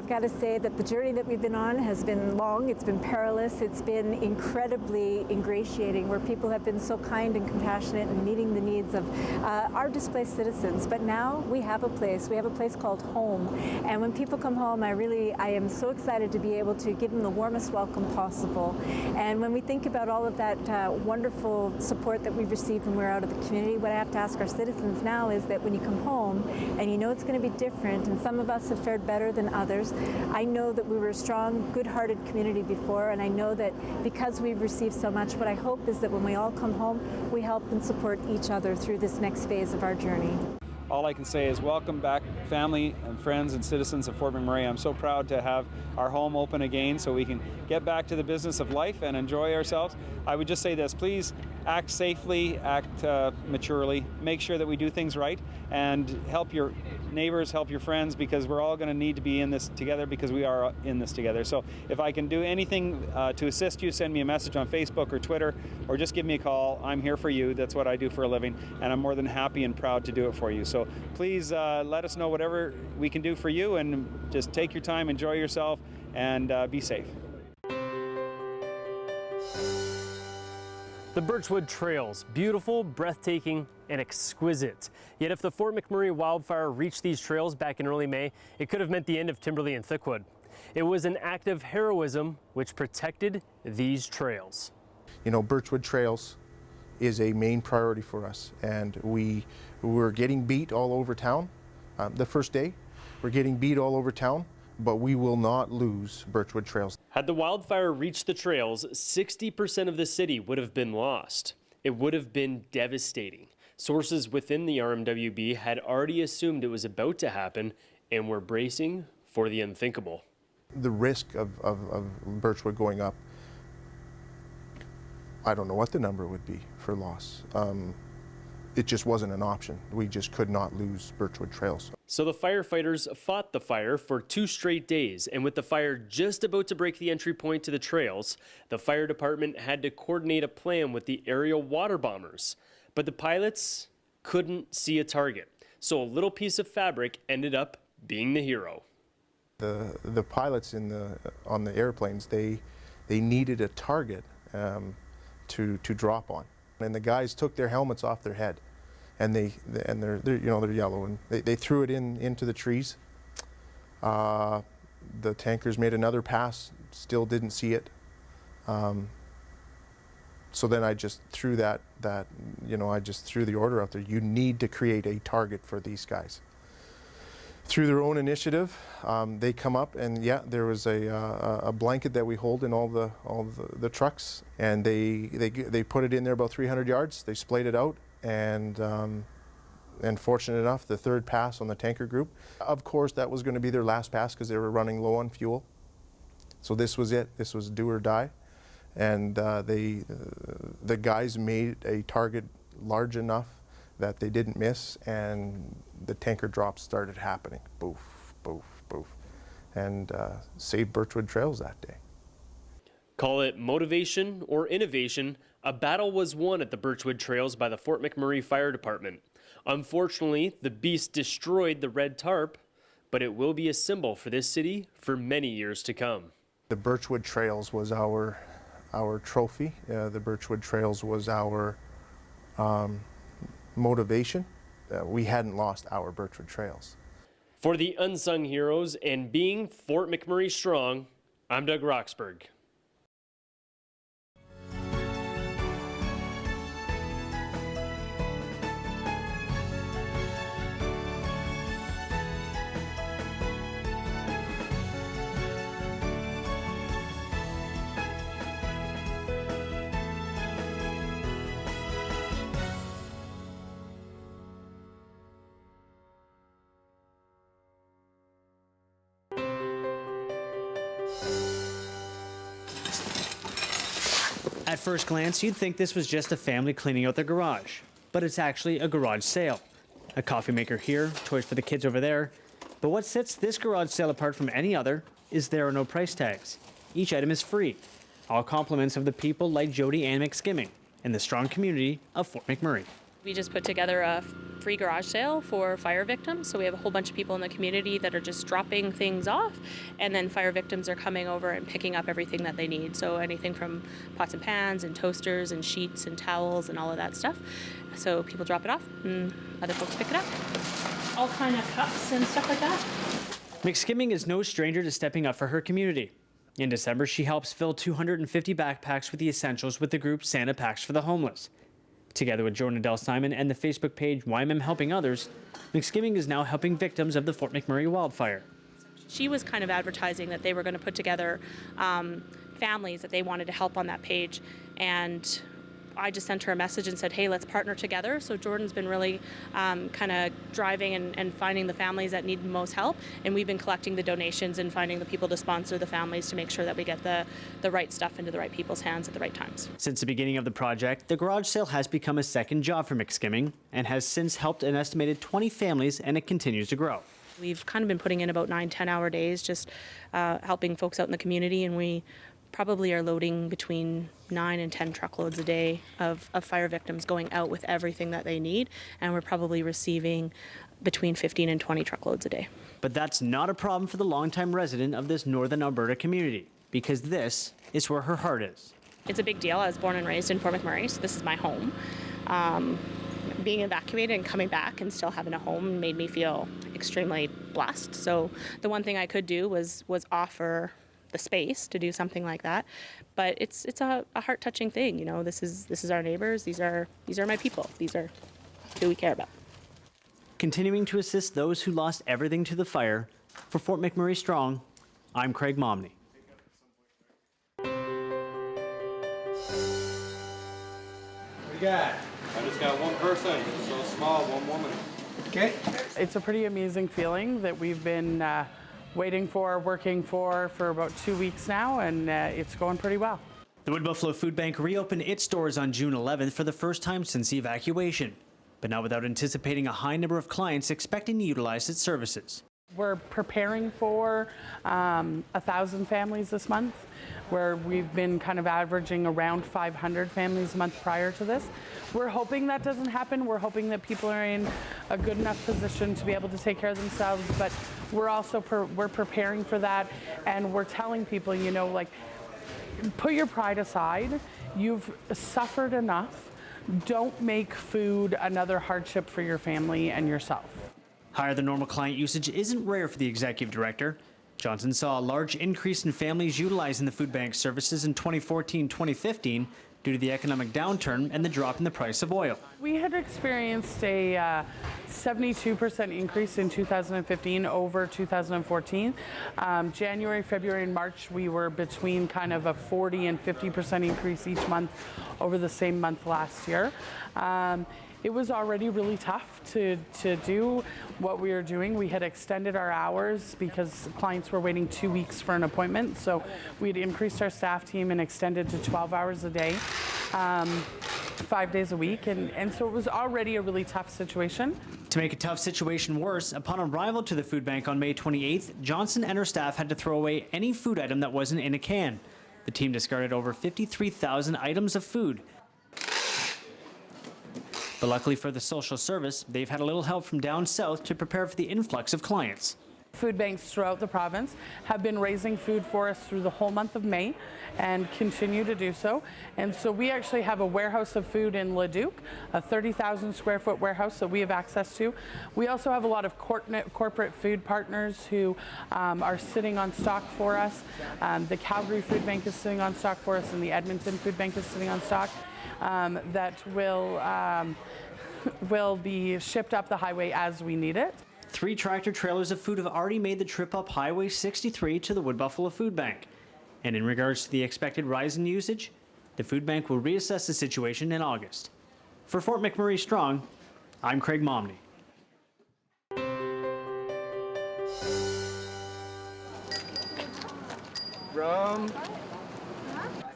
got to say that the journey that we've been on has been long, it's been perilous, it's been incredibly ingratiating, where people have been so kind and compassionate and meeting the needs of our displaced citizens. But now we have a place called home. And when people come home, I am so excited to be able to give them the warmest welcome possible. And when we think about all of that wonderful support that we've received when we're out of the community, what I have to ask our citizens now is that when you come home and you know it's going to be different, and some of us have fared better than others, I know that we were a strong, good-hearted community before, and I know that because we've received so much, what I hope is that when we all come home, we help and support each other through this next phase of our journey. All I can say is welcome back, family and friends and citizens of Fort McMurray. I'm so proud to have our home open again so we can get back to the business of life and enjoy ourselves. I would just say this, please act safely, act maturely, make sure that we do things right, and help your neighbors, help your friends, because we're all going to need to be in this together, because we are in this together. So if I can do anything to assist you, send me a message on Facebook or Twitter, or just give me a call. I'm here for you. That's what I do for a living, and I'm more than happy and proud to do it for you. So please let us know whatever we can do for you, and just take your time, enjoy yourself, and be safe. The Birchwood Trails, beautiful, breathtaking, and exquisite. Yet if the Fort McMurray wildfire reached these trails back in early May, it could have meant the end of Timberlea and Thickwood. It was an act of heroism which protected these trails. You know, Birchwood Trails is a main priority for us, and we were getting beat all over town the first day. We're getting beat all over town, but we will not lose Birchwood Trails. Had the wildfire reached the trails, 60% of the city would have been lost. It would have been devastating. Sources within the RMWB had already assumed it was about to happen and were bracing for the unthinkable. The risk of Birchwood going up, I don't know what the number would be for loss. It just wasn't an option. We just could not lose Birchwood Trails. So the firefighters fought the fire for 2 straight days, and with the fire just about to break the entry point to the trails, the fire department had to coordinate a plan with the aerial water bombers. But the pilots couldn't see a target, so a little piece of fabric ended up being the hero. The pilots on the airplanes, they needed a target to drop on, and the guys took their helmets off their head, and they're yellow, and they threw it into the trees. The tankers made another pass, still didn't see it. So then I just threw I just threw the order out there. You need to create a target for these guys. Through their own initiative, they come up, and yeah, there was a blanket that we hold in all the trucks, and they put it in there about 300 yards. They splayed it out, and fortunate enough, the third pass on the tanker group, of course, that was going to be their last pass because they were running low on fuel. So this was it. This was do or die, and the guys made a target large enough that they didn't miss, and the tanker drops started happening. Boof, boof, boof. And saved Birchwood Trails that day. Call it motivation or innovation, a battle was won at the Birchwood Trails by the Fort McMurray Fire Department. Unfortunately, the beast destroyed the red tarp, but it will be a symbol for this city for many years to come. The Birchwood Trails was our trophy. The Birchwood Trails was our motivation. We hadn't lost our Birchwood Trails. For the unsung heroes and being Fort McMurray strong, I'm Doug Roxburgh. At first glance, you'd think this was just a family cleaning out their garage, but it's actually a garage sale. A coffee maker here, toys for the kids over there. But what sets this garage sale apart from any other is there are no price tags. Each item is free. All compliments of the people like Jody and McSkimming in the strong community of Fort McMurray. We just put together a free garage sale for fire victims. So we have a whole bunch of people in the community that are just dropping things off, and then fire victims are coming over and picking up everything that they need. So anything from pots and pans and toasters and sheets and towels and all of that stuff. So people drop it off and other folks pick it up. All kind of cups and stuff like that. McSkimming is no stranger to stepping up for her community. In December, she helps fill 250 backpacks with the essentials with the group Santa Packs for the Homeless. Together with Jordan Adele Simon and the Facebook page YMM Helping Others, McSkimming is now helping victims of the Fort McMurray wildfire. She was kind of advertising that they were going to put together families that they wanted to help on that page, and I just sent her a message and said, hey, let's partner together. So Jordan's been really kind of driving and finding the families that need the most help, and we've been collecting the donations and finding the people to sponsor the families to make sure that we get the right stuff into the right people's hands at the right times. Since the beginning of the project, the garage sale has become a second job for McSkimming and has since helped an estimated 20 families, and it continues to grow. We've kind of been putting in about 9-10 hour days just helping folks out in the community, and we probably are loading between 9 and 10 truckloads a day of fire victims going out with everything that they need, and we're probably receiving between 15 and 20 truckloads a day. But that's not a problem for the longtime resident of this northern Alberta community, because this is where her heart is. It's a big deal. I was born and raised in Fort McMurray, so this is my home. Being evacuated and coming back and still having a home made me feel extremely blessed. So the one thing I could do was offer the space to do something like that, but it's a heart-touching thing. You know, this is our neighbors. These are my people. These are who we care about. Continuing to assist those who lost everything to the fire, for Fort McMurray Strong, I'm Craig Momney. What do you got? I just got one person, so small, one woman. Okay. It's a pretty amazing feeling that we've been waiting for, working for about 2 weeks now, and it's going pretty well. The Wood Buffalo Food Bank reopened its doors on June 11th for the first time since the evacuation, but not without anticipating a high number of clients expecting to utilize its services. We're preparing for 1,000 families this month, where we've been kind of averaging around 500 families a month prior to this. We're hoping that doesn't happen. We're hoping that people are in a good enough position to be able to take care of themselves, but we're also we're preparing for that, and we're telling people, you know, like, put your pride aside. You've suffered enough. Don't make food another hardship for your family and yourself. Higher than normal client usage isn't rare for the executive director. Johnson saw a large increase in families utilizing the food bank services in 2014-2015 due to the economic downturn and the drop in the price of oil. We had experienced a 72% increase in 2015 over 2014. January, February, and March, we were between kind of a 40 and 50% increase each month over the same month last year. It was already really tough to do what we were doing. We had extended our hours because clients were waiting 2 weeks for an appointment. So we'd increased our staff team and extended to 12 hours a day, 5 days a week. And so it was already a really tough situation. To make a tough situation worse, upon arrival to the food bank on May 28th, Johnson and her staff had to throw away any food item that wasn't in a can. The team discarded over 53,000 items of food. But luckily for the social service, they've had a little help from down south to prepare for the influx of clients. Food banks throughout the province have been raising food for us through the whole month of May and continue to do so. And so we actually have a warehouse of food in Leduc, a 30,000 square foot warehouse that we have access to. We also have a lot of corporate food partners who are sitting on stock for us. The Calgary Food Bank is sitting on stock for us, and the Edmonton Food Bank is sitting on stock that will be shipped up the highway as we need it. 3 tractor trailers of food have already made the trip up Highway 63 to the Wood Buffalo Food Bank. And in regards to the expected rise in usage, the food bank will reassess the situation in August. For Fort McMurray Strong, I'm Craig Momney.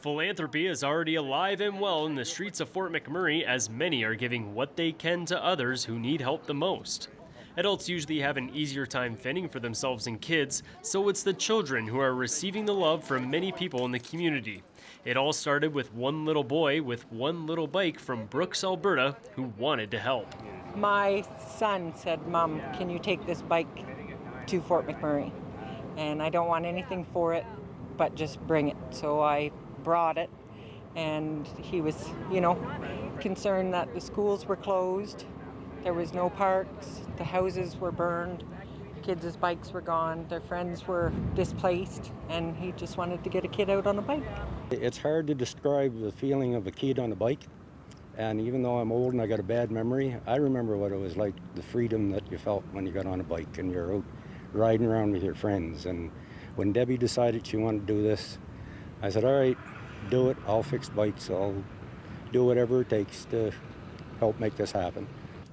Philanthropy is already alive and well in the streets of Fort McMurray, as many are giving what they can to others who need help the most. Adults usually have an easier time fending for themselves and kids, so it's the children who are receiving the love from many people in the community. It all started with one little boy with one little bike from Brooks, Alberta, who wanted to help. My son said, "Mom, can you take this bike to Fort McMurray? And I don't want anything for it, but just bring it." So I brought it, and he was, concerned that the schools were closed, there was no parks, the houses were burned, kids' bikes were gone, their friends were displaced, and he just wanted to get a kid out on a bike. It's hard to describe the feeling of a kid on a bike, and even though I'm old and I got a bad memory, I remember what it was like, the freedom that you felt when you got on a bike and you're out riding around with your friends. And when Debbie decided she wanted to do this, I said, all right, do it, I'll fix bikes, I'll do whatever it takes to help make this happen.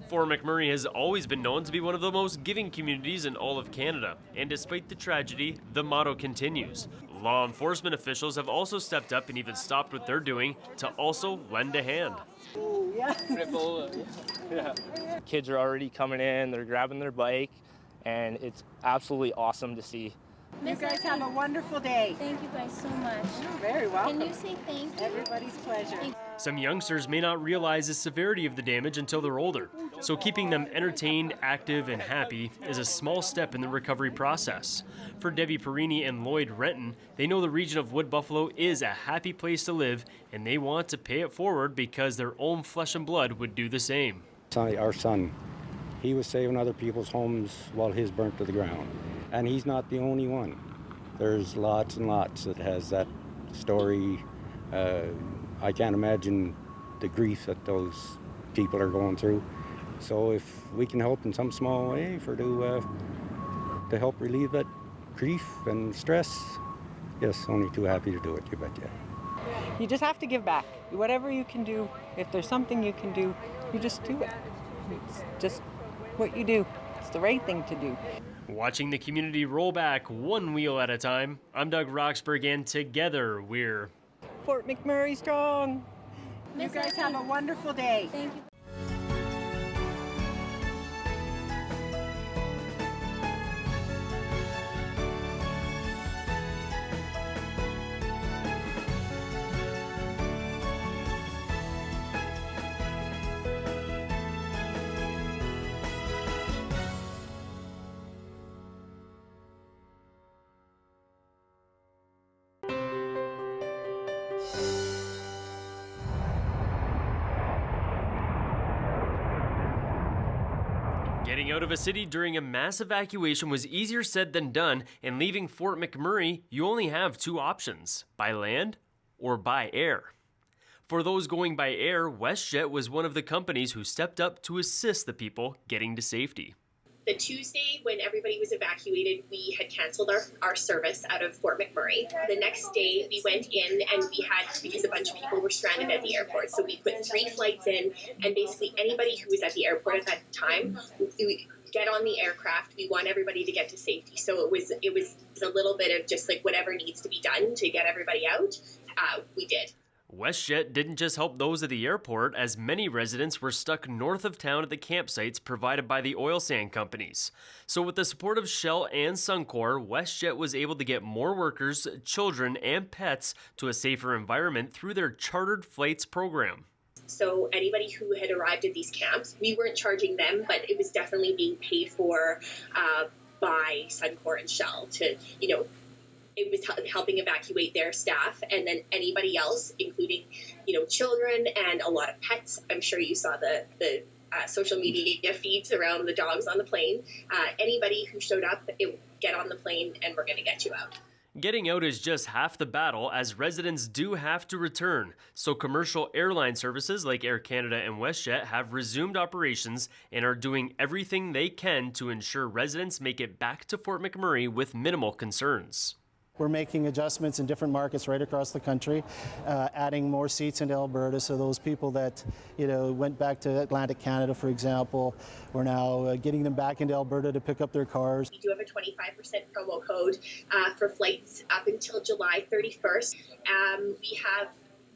Fort McMurray has always been known to be one of the most giving communities in all of Canada, and despite the tragedy, the motto continues. Law enforcement officials have also stepped up and even stopped what they're doing to also lend a hand. Kids are already coming in, they're grabbing their bike, and it's absolutely awesome to see. You guys have a wonderful day. Thank you guys so much. You're very welcome. Can you say thank you? Everybody's pleasure. Some youngsters may not realize the severity of the damage until they're older, so keeping them entertained, active, and happy is a small step in the recovery process. For Debbie Perini and Lloyd Renton, they know the region of Wood Buffalo is a happy place to live, and they want to pay it forward because their own flesh and blood would do the same. Our son, he was saving other people's homes while his burnt to the ground. And he's not the only one. There's lots and lots that has that story. I can't imagine the grief that those people are going through. So if we can help in some small way to help relieve that grief and stress, yes, only too happy to do it, you betcha. You just have to give back. Whatever you can do, if there's something you can do, you just do it. It's just what you do. It's the right thing to do. Watching the community roll back one wheel at a time, I'm Doug Roxburgh, and together we're Fort McMurray strong. You guys have a wonderful day. Thank you. Getting out of a city during a mass evacuation was easier said than done, and leaving Fort McMurray, you only have two options: by land or by air. For those going by air, WestJet was one of the companies who stepped up to assist the people getting to safety. The Tuesday when everybody was evacuated, we had canceled our service out of Fort McMurray. The next day we went in and we had, because a bunch of people were stranded at the airport, so we put 3 flights in, and basically anybody who was at the airport at that time, we get on the aircraft. We want everybody to get to safety. So it was a little bit of just like whatever needs to be done to get everybody out, we did. WestJet didn't just help those at the airport, as many residents were stuck north of town at the campsites provided by the oil sand companies. So with the support of Shell and Suncor, WestJet was able to get more workers, children, and pets to a safer environment through their chartered flights program. So anybody who had arrived at these camps, we weren't charging them, but it was definitely being paid for by Suncor and Shell to, it was helping evacuate their staff, and then anybody else, including, children and a lot of pets. I'm sure you saw the social media feeds around the dogs on the plane. Anybody who showed up, get on the plane and we're going to get you out. Getting out is just half the battle, as residents do have to return. So commercial airline services like Air Canada and WestJet have resumed operations and are doing everything they can to ensure residents make it back to Fort McMurray with minimal concerns. We're making adjustments in different markets right across the country, adding more seats into Alberta, so those people that went back to Atlantic Canada, for example, we're now getting them back into Alberta to pick up their cars. We do have a 25% promo code for flights up until July 31st. We have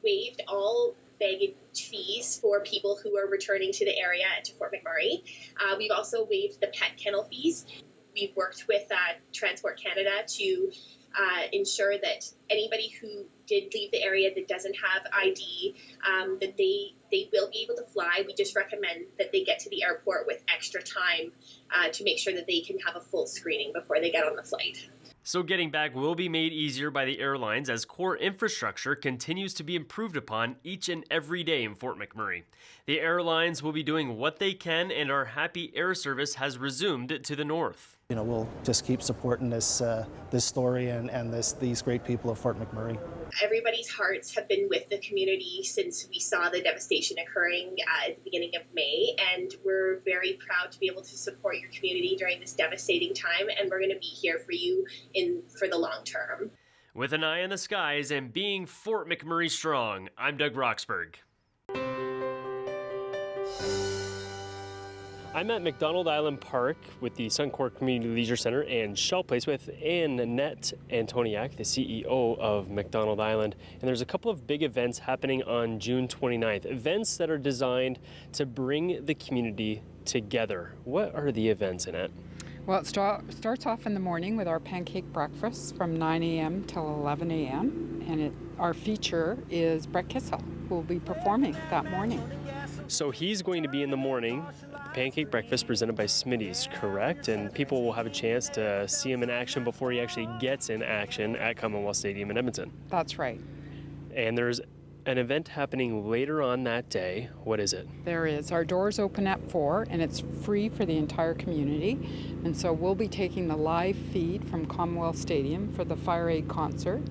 waived all baggage fees for people who are returning to the area to Fort McMurray. We've also waived the pet kennel fees. We've worked with Transport Canada to ensure that anybody who did leave the area that doesn't have ID, that they will be able to fly. We just recommend that they get to the airport with extra time to make sure that they can have a full screening before they get on the flight. So getting back will be made easier by the airlines as core infrastructure continues to be improved upon each and every day in Fort McMurray. The airlines will be doing what they can, and our Happy Air service has resumed to the north. You know, we'll just keep supporting this story and these great people of Fort McMurray. Everybody's hearts have been with the community since we saw the devastation occurring at the beginning of May, and we're very proud to be able to support your community during this devastating time, and we're going to be here for you for the long term. With an eye on the skies and being Fort McMurray strong, I'm Doug Roxburgh. I'm at McDonald Island Park with the Suncor Community Leisure Center and Shell Place with Annette Antoniak, the CEO of McDonald Island. And there's a couple of big events happening on June 29th, events that are designed to bring the community together. What are the events, Annette? Well, it starts off in the morning with our pancake breakfast from 9 a.m. till 11 a.m. And our feature is Brett Kissel, who will be performing that morning. So he's going to be in the morning, pancake breakfast presented by Smitty's, correct? And people will have a chance to see him in action before he actually gets in action at Commonwealth Stadium in Edmonton. That's right. And there's an event happening later on that day. What is it? There is. Our doors open at 4 and it's free for the entire community. And so we'll be taking the live feed from Commonwealth Stadium for the Fire Aid concert.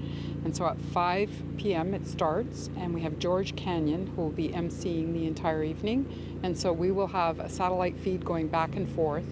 And so at 5 p.m. it starts, and we have George Canyon who will be emceeing the entire evening. And so we will have a satellite feed going back and forth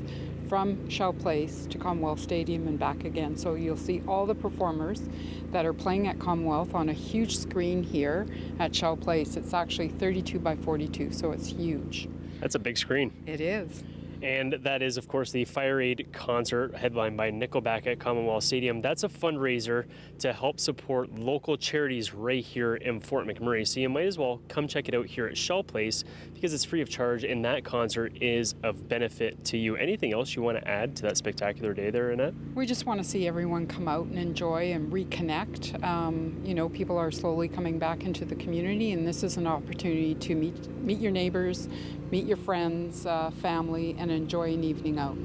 from Shell Place to Commonwealth Stadium and back again. So you'll see all the performers that are playing at Commonwealth on a huge screen here at Shell Place. It's actually 32 by 42, so it's huge. That's a big screen. It is. And that is, of course, the Fire Aid concert headlined by Nickelback at Commonwealth Stadium. That's a fundraiser to help support local charities right here in Fort McMurray. So you might as well come check it out here at Shell Place because it's free of charge and that concert is of benefit to you. Anything else you want to add to that spectacular day there, Annette? We just want to see everyone come out and enjoy and reconnect. You know, people are slowly coming back into the community, and this is an opportunity to meet your neighbors, meet your friends, family, and enjoy an evening out.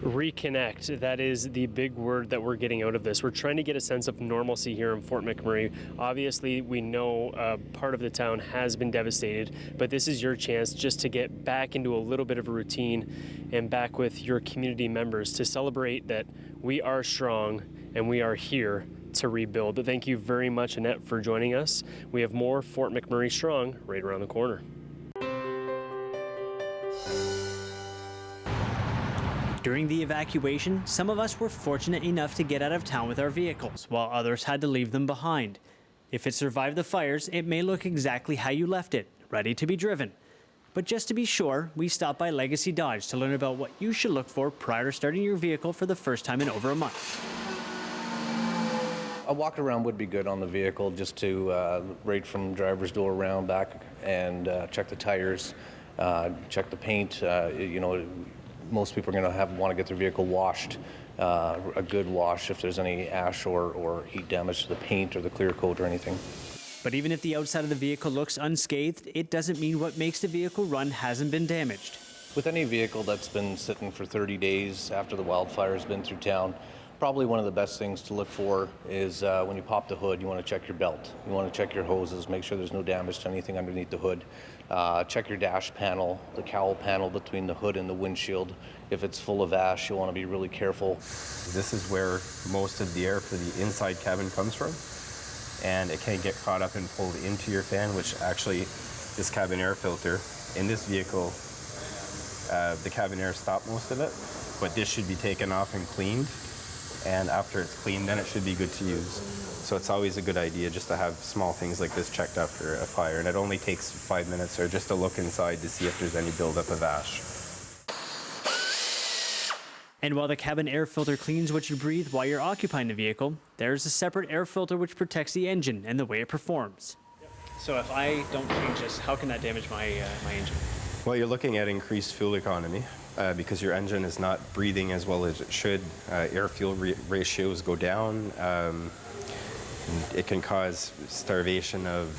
Reconnect, that is the big word that we're getting out of this. We're trying to get a sense of normalcy here in Fort McMurray. Obviously, we know part of the town has been devastated, but this is your chance just to get back into a little bit of a routine and back with your community members to celebrate that we are strong and we are here to rebuild. But thank you very much, Annette, for joining us. We have more Fort McMurray Strong right around the corner. During the evacuation, some of us were fortunate enough to get out of town with our vehicles, while others had to leave them behind. If it survived the fires, it may look exactly how you left it, ready to be driven. But just to be sure, we stopped by Legacy Dodge to learn about what you should look for prior to starting your vehicle for the first time in over a month. A walk around would be good on the vehicle, just to right from driver's door around back and check the tires, check the paint. Most people are going to want to get their vehicle washed, a good wash if there's any ash or heat damage to the paint or the clear coat or anything. But even if the outside of the vehicle looks unscathed, it doesn't mean what makes the vehicle run hasn't been damaged. With any vehicle that's been sitting for 30 days after the wildfire has been through town, probably one of the best things to look for is when you pop the hood, you want to check your belt. You want to check your hoses, make sure there's no damage to anything underneath the hood. Check your dash panel, the cowl panel between the hood and the windshield. If it's full of ash, you want to be really careful. This is where most of the air for the inside cabin comes from, and it can get caught up and pulled into your fan, which actually, this cabin air filter, in this vehicle, the cabin air stopped most of it, but this should be taken off and cleaned. And after it's cleaned, then it should be good to use. So it's always a good idea just to have small things like this checked after a fire. And it only takes 5 minutes or just to look inside to see if there's any buildup of ash. And while the cabin air filter cleans what you breathe while you're occupying the vehicle, there's a separate air filter which protects the engine and the way it performs. So if I don't change this, how can that damage my engine? Well, you're looking at increased fuel economy. because your engine is not breathing as well as it should. Air-fuel ratios go down. It can cause starvation of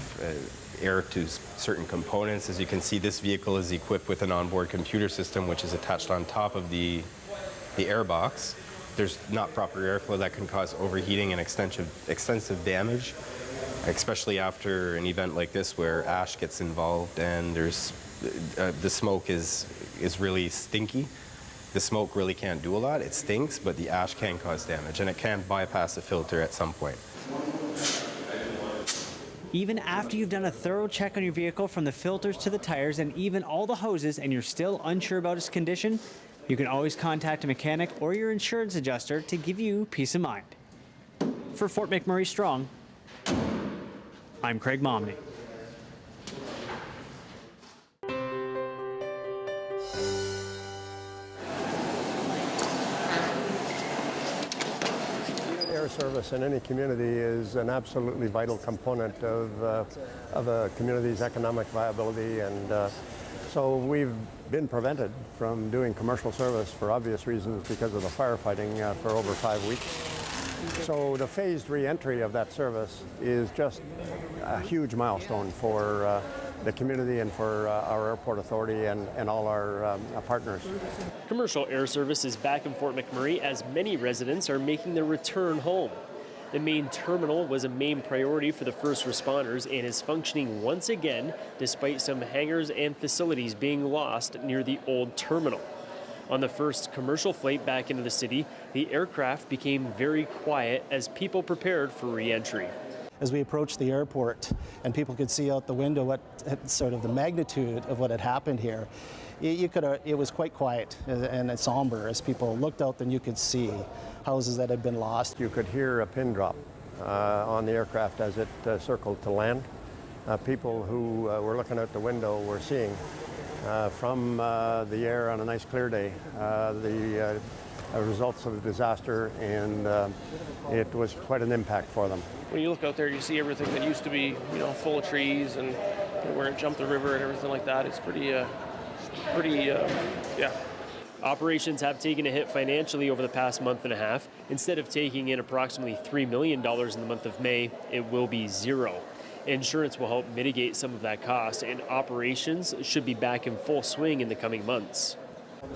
air to certain components. As you can see, this vehicle is equipped with an onboard computer system which is attached on top of the air box. There's not proper airflow that can cause overheating and extensive damage, especially after an event like this where ash gets involved and there's the smoke is really stinky. The smoke really can't do a lot. It stinks, but the ash can cause damage and it can bypass the filter at some point. Even after you've done a thorough check on your vehicle from the filters to the tires and even all the hoses and you're still unsure about its condition, you can always contact a mechanic or your insurance adjuster to give you peace of mind. For Fort McMurray Strong, I'm Craig Momney. Air service in any community is an absolutely vital component of a community's economic viability, and so we've been prevented from doing commercial service for obvious reasons because of the firefighting for over 5 weeks. So the phased re-entry of that service is just a huge milestone for the community and for our airport authority and all our partners. Commercial air service is back in Fort McMurray as many residents are making their return home. The main terminal was a main priority for the first responders and is functioning once again despite some hangars and facilities being lost near the old terminal. On the first commercial flight back into the city, the aircraft became very quiet as people prepared for re-entry. As we approached the airport and people could see out the window what sort of the magnitude of what had happened here, it was quite quiet and somber. As people looked out, then you could see houses that had been lost. You could hear a pin drop on the aircraft as it circled to land. People who were looking out the window were seeing from the air on a nice clear day the results of the disaster, and it was quite an impact for them. When you look out there, you see everything that used to be, full of trees, and where it jumped the river and everything like that. It's pretty, yeah. Operations have taken a hit financially over the past month and a half. Instead of taking in approximately $3 million in the month of May, it will be zero. Insurance will help mitigate some of that cost, and operations should be back in full swing in the coming months.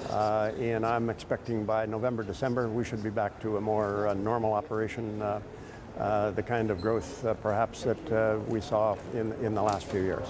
And I'm expecting by November, December, we should be back to a more normal operation, the kind of growth perhaps that we saw in the last few years.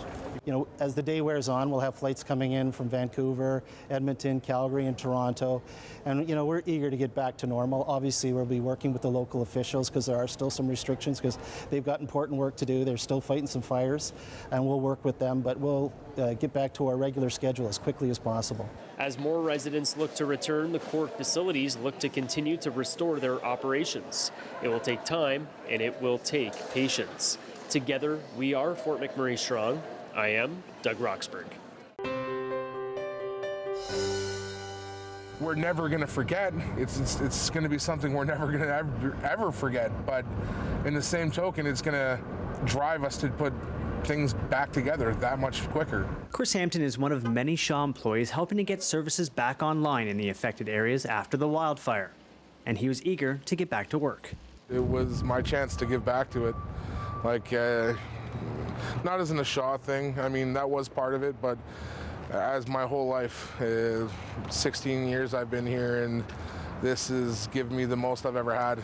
As the day wears on, we'll have flights coming in from Vancouver, Edmonton, Calgary, and Toronto. And, we're eager to get back to normal. Obviously, we'll be working with the local officials because there are still some restrictions because they've got important work to do. They're still fighting some fires, and we'll work with them. But we'll get back to our regular schedule as quickly as possible. As more residents look to return, the core facilities look to continue to restore their operations. It will take time, and it will take patience. Together, we are Fort McMurray Strong. I am Doug Roxburgh. We're never going to forget. It's going to be something we're never going to ever forget. But in the same token, it's going to drive us to put things back together that much quicker. Chris Hampton is one of many Shaw employees helping to get services back online in the affected areas after the wildfire. And he was eager to get back to work. It was my chance to give back to it. Not as in a Shaw thing. I mean, that was part of it, but as my whole life, 16 years I've been here, and this has given me the most I've ever had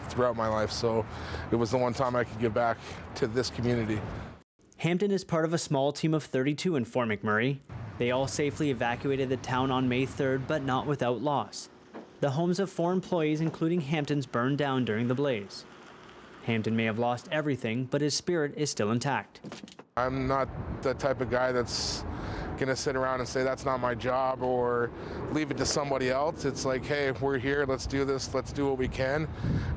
throughout my life. So it was the one time I could give back to this community. Hampton is part of a small team of 32 in Fort McMurray. They all safely evacuated the town on May 3rd, but not without loss. The homes of 4 employees, including Hampton's, burned down during the blaze. Hampton may have lost everything, but his spirit is still intact. I'm not the type of guy that's going to sit around and say that's not my job or leave it to somebody else. It's like, hey, we're here, let's do this, let's do what we can.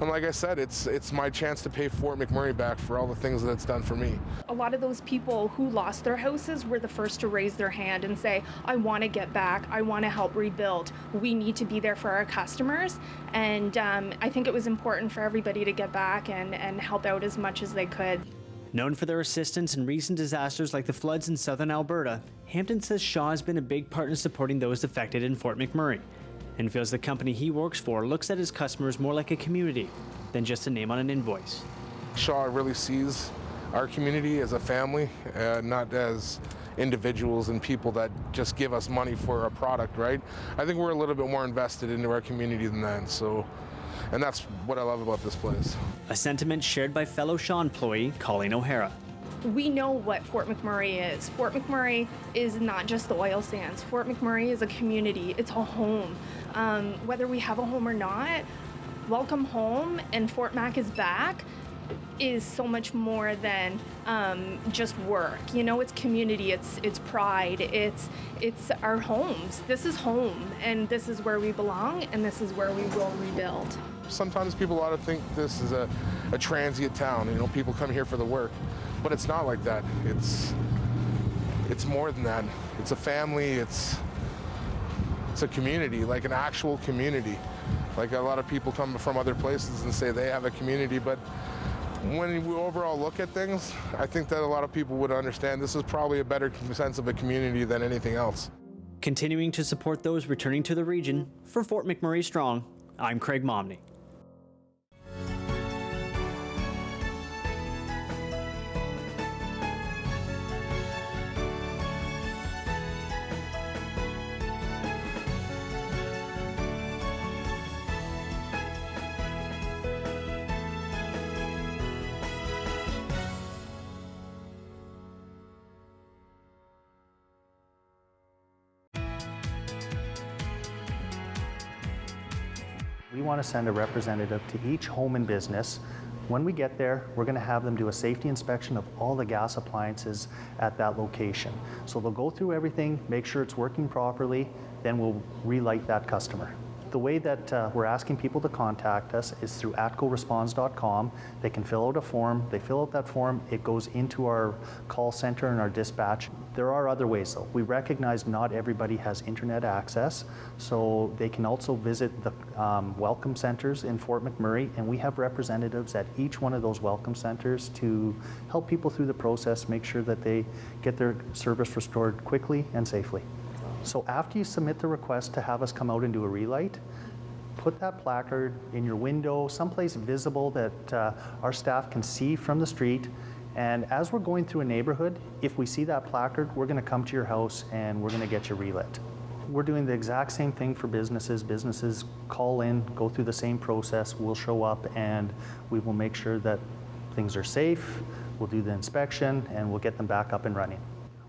And like I said, it's my chance to pay Fort McMurray back for all the things that it's done for me. A lot of those people who lost their houses were the first to raise their hand and say, I want to get back, I want to help rebuild. We need to be there for our customers. And I think it was important for everybody to get back and help out as much as they could. Known for their assistance in recent disasters like the floods in southern Alberta, Hampton says Shaw has been a big part in supporting those affected in Fort McMurray, and feels the company he works for looks at his customers more like a community than just a name on an invoice. Shaw really sees our community as a family, not as individuals and people that just give us money for a product, right? I think we're a little bit more invested into our community than that, and that's what I love about this place. A sentiment shared by fellow Shaw employee Colleen O'Hara. We know what Fort McMurray is. Fort McMurray is not just the oil sands. Fort McMurray is a community. It's a home. Whether we have a home or not, welcome home and Fort Mac is back is so much more than just work. You know, it's community, it's pride, it's our homes. This is home, and this is where we belong, and this is where we will rebuild. Sometimes people ought to think this is a transient town. You know, people come here for the work, but it's not like that. It's more than that. It's a family. It's a community, like an actual community. Like a lot of people come from other places and say they have a community, but when we overall look at things, I think that a lot of people would understand this is probably a better sense of a community than anything else. Continuing to support those returning to the region, for Fort McMurray Strong, I'm Craig Momney. We want to send a representative to each home and business. When we get there, we're going to have them do a safety inspection of all the gas appliances at that location. So they'll go through everything, make sure it's working properly, then we'll relight that customer. The way that we're asking people to contact us is through atcoresponds.com. They can fill out a form. They fill out that form. It goes into our call center and our dispatch. There are other ways though. We recognize not everybody has internet access, so they can also visit the welcome centers in Fort McMurray, and we have representatives at each one of those welcome centers to help people through the process, make sure that they get their service restored quickly and safely. So after you submit the request to have us come out and do a relight, put that placard in your window, someplace visible that our staff can see from the street. And as we're going through a neighborhood, if we see that placard, we're going to come to your house and we're going to get you relit. We're doing the exact same thing for businesses. Businesses call in, go through the same process. We'll show up and we will make sure that things are safe. We'll do the inspection and we'll get them back up and running.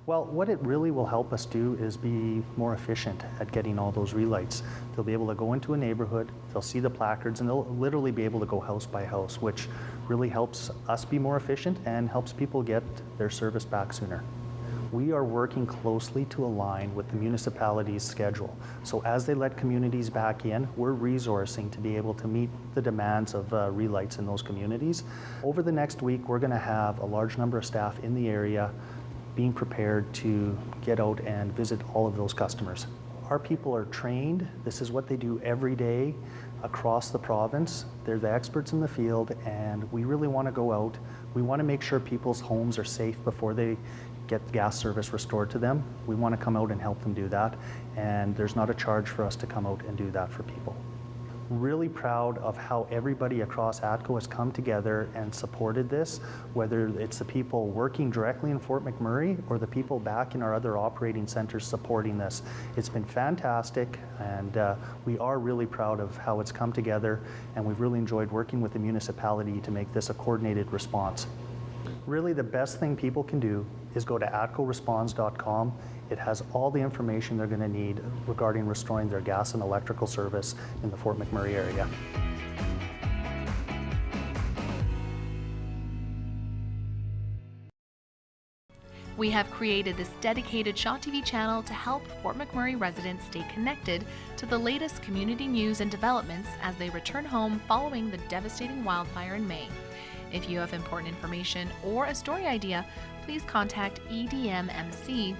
Well, what it really will help us do is be more efficient at getting all those relights. They'll be able to go into a neighborhood, they'll see the placards, and they'll literally be able to go house by house, which really helps us be more efficient and helps people get their service back sooner. We are working closely to align with the municipality's schedule. So as they let communities back in, we're resourcing to be able to meet the demands of relights in those communities. Over the next week, we're going to have a large number of staff in the area being prepared to get out and visit all of those customers. Our people are trained. This is what they do every day across the province. They're the experts in the field, and we really want to go out. We want to make sure people's homes are safe before they get gas service restored to them. We want to come out and help them do that, and there's not a charge for us to come out and do that for people. Really proud of how everybody across ATCO has come together and supported this, whether it's the people working directly in Fort McMurray or the people back in our other operating centers supporting this. It's been fantastic, and we are really proud of how it's come together, and we've really enjoyed working with the municipality to make this a coordinated response. Really, the best thing people can do is go to atcoresponds.com. It has all the information they're going to need regarding restoring their gas and electrical service in the Fort McMurray area. We have created this dedicated Shaw TV channel to help Fort McMurray residents stay connected to the latest community news and developments as they return home following the devastating wildfire in May. If you have important information or a story idea, please contact edmmc@sjrb.ca.